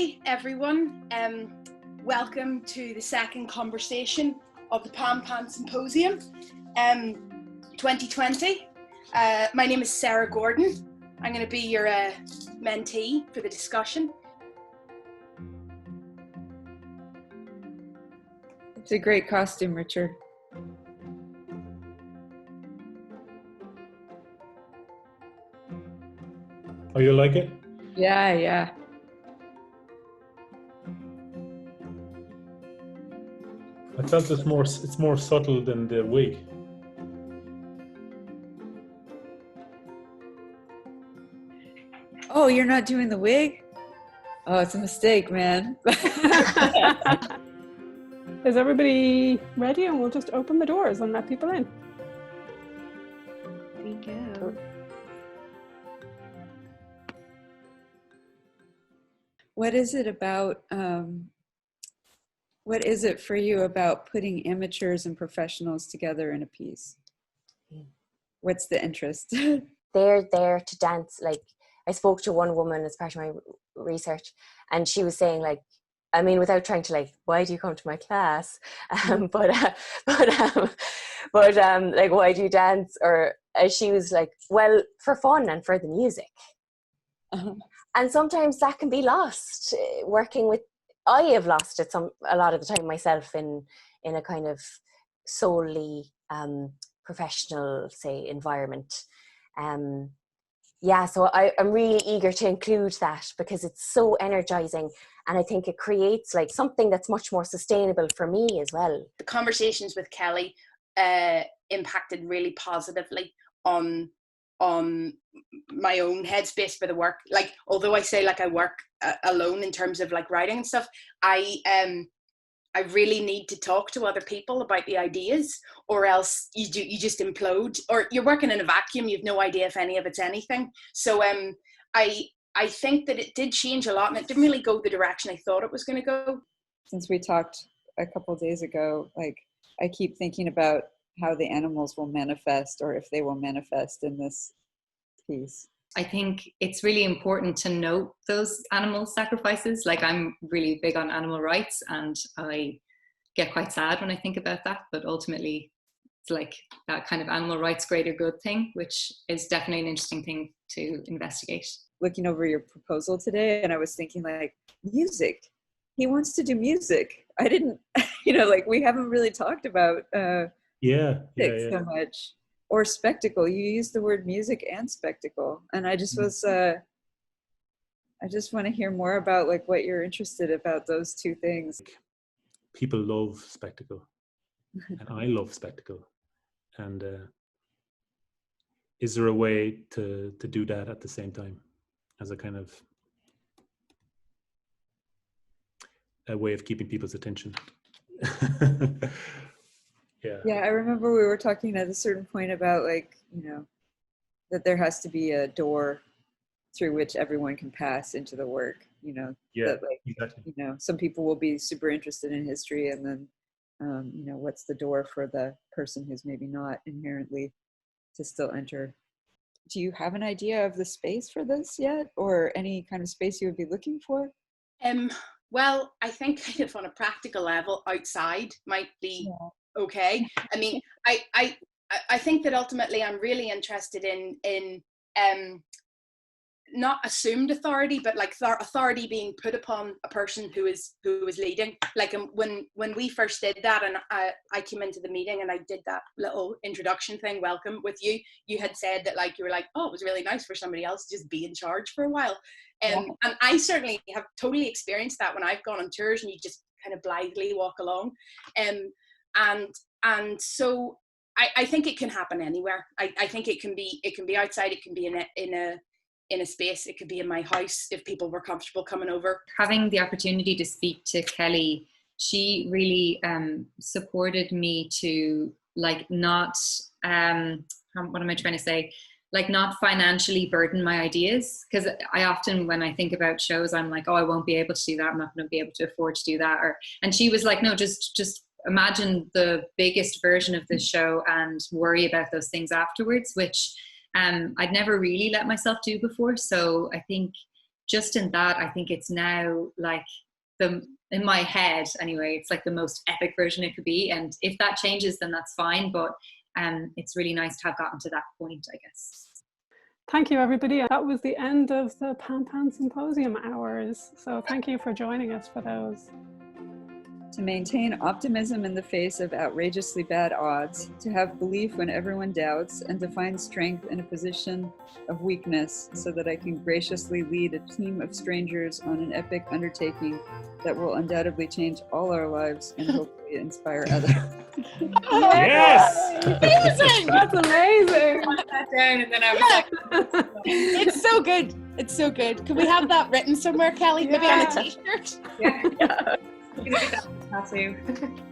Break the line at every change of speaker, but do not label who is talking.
Hi everyone, welcome to the second conversation of the Pan Symposium 2020. My name is Sarah Gordon. I'm going to be your mentee for the discussion.
It's a great costume, Richard.
Oh, you like it?
Yeah.
I felt it's more subtle than the wig.
Oh, you're not doing the wig? Oh, it's a mistake, man.
Is everybody ready? And we'll just open the doors and let people in.
There we go. What is it about, what is it for you about putting amateurs and professionals together in a piece? What's the interest?
They're there to dance. Like, I spoke to one woman as part of my research, and she was saying, like, I mean, without trying to, like, why do you come to my class? Like, why do you dance? Or she was like, well, for fun and for the music.
Uh-huh.
And sometimes that can be lost. Working with, I have lost it a lot of the time myself in a kind of solely professional, say, environment. So I'm really eager to include that because it's so energizing, and I think it creates like something that's much more sustainable for me as well.
The conversations with Kelly impacted really positively on my own headspace for the work. Like, although I say like I work alone in terms of like writing and stuff, I really need to talk to other people about the ideas, or else you just implode, or you're working in a vacuum. You've no idea if any of it's anything. So I think that it did change a lot, and it didn't really go the direction I thought it was going to go.
Since we talked a couple of days ago, like, I keep thinking about how the animals will manifest, or if they will manifest in this piece.
I think it's really important to note those animal sacrifices. Like, I'm really big on animal rights, and I get quite sad when I think about that. But ultimately, it's like that kind of animal rights greater good thing, which is definitely an interesting thing to investigate.
Looking over your proposal today, and I was thinking, like, music. He wants to do music. I didn't, like, we haven't really talked about so much. Or spectacle. You use the word music and spectacle, and I just was I just want to hear more about like what you're interested about those two things.
People love spectacle, and I love spectacle. And is there a way to do that at the same time, as a kind of a way of keeping people's attention? Yeah,
I remember we were talking at a certain point about, like, that there has to be a door through which everyone can pass into the work, that, like,
exactly.
Some people will be super interested in history, and then, what's the door for the person who's maybe not inherently to still enter. Do you have an idea of the space for this yet, or any kind of space you would be looking for?
Well, I think kind of on a practical level, outside might be okay. I mean, I think that ultimately I'm really interested in not assumed authority, but like authority being put upon a person who is leading. Like, when we first did that, and I came into the meeting and I did that little introduction thing, welcome with you. You had said that, like, you were like, oh, it was really nice for somebody else to just be in charge for a while. And I certainly have totally experienced that when I've gone on tours and you just kind of blithely walk along. And so I think it can happen anywhere. I think it can be outside. It can be in a space. It could be in my house if people were comfortable coming over.
Having the opportunity to speak to Kelly, she really supported me to, like, not what am I trying to say? Like, not financially burden my ideas, because I often, when I think about shows, I'm like, oh, I won't be able to do that. I'm not going to be able to afford to do that. And she was like, no, just imagine the biggest version of the show and worry about those things afterwards, which I'd never really let myself do before. So I think just in that, I think it's now like in my head anyway, it's like the most epic version it could be. And if that changes, then that's fine. But it's really nice to have gotten to that point, I guess.
Thank you, everybody. That was the end of the Pan Symposium Hours. So thank you for joining us for those.
To maintain optimism in the face of outrageously bad odds, to have belief when everyone doubts, and to find strength in a position of weakness so that I can graciously lead a team of strangers on an epic undertaking that will undoubtedly change all our lives and hopefully inspire others.
Yes!
Amazing!
That's amazing!
I put that down and then I was like,
It's so good. It's so good. Can we have that written somewhere, Kelly? Maybe on a t-shirt?
yeah. You can get that tattoo.